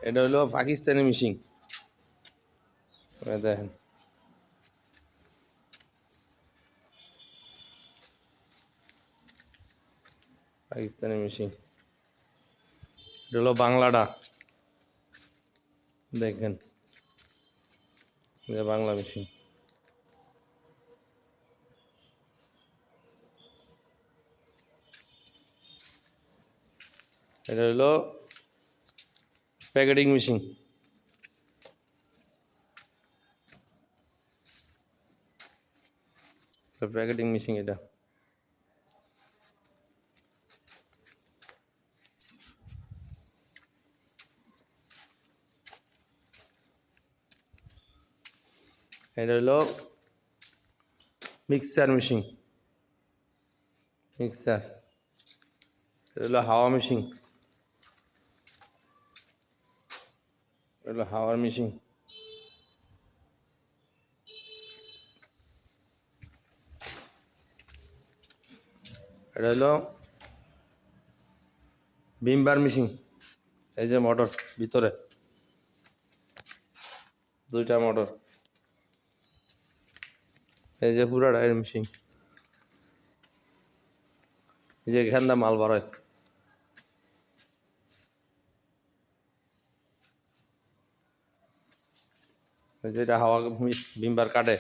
এটা হলো পাকিস্তানি মেশিন। দেখেন পাকিস্তানি মেশিন। এটা হলো বাংলাটা, দেখেন যে বাংলা মেশিন। এটা হলো প্যাকেটিং মেশিন। প্যাকেটিং মেশিন এটা। এটা হলো মিক্সার মেশিন। মিক্সার। এটা হলো হাওয়া মেশিন। এটা হলো হাওয়ার মেশিন। এটা হলো বিমবার মেশিন। এই যে মোটর ভিতরে দুইটা মোটর। এই যে পুরাটা এর মেশিন। এই যে এখান মাল বাড়ায়। এই যে এটা হাওয়া বিমবার কাটে।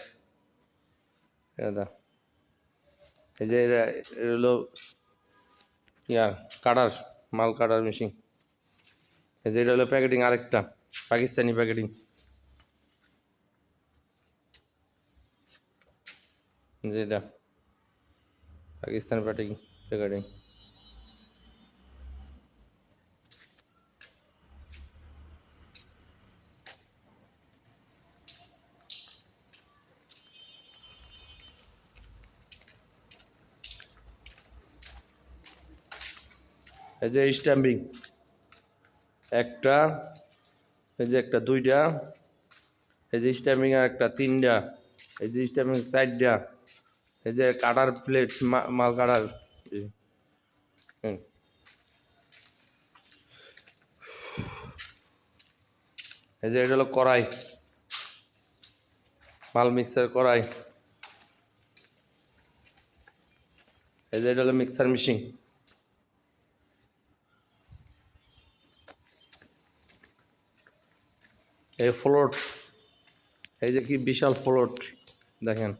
এটা এই যে এটা হলো কাটার, মাল কাটার মেশিন। এই যে এটা হলো প্যাকেটিং, আরেকটা পাকিস্তানি প্যাকেটিং। যেটা পাকিস্তানি প্যাকেটিং প্যাকেটিং। এই যে স্ট্যাম্পিং একটা, এই যে একটা দুইটা, এই যে স্ট্যাম্পিং আর একটা তিনটা, এই যে স্ট্যাম্পিং চারটা, এই যে কাটার প্লেট, মাল কাটার। এই যে এটা হলো কড়াই, মাল মিক্সার কড়াই। এই যে এটা হলো মিক্সার মেশিন। এই ফ্লোট, এই যে কি বিশাল ফ্লোট দেখেন।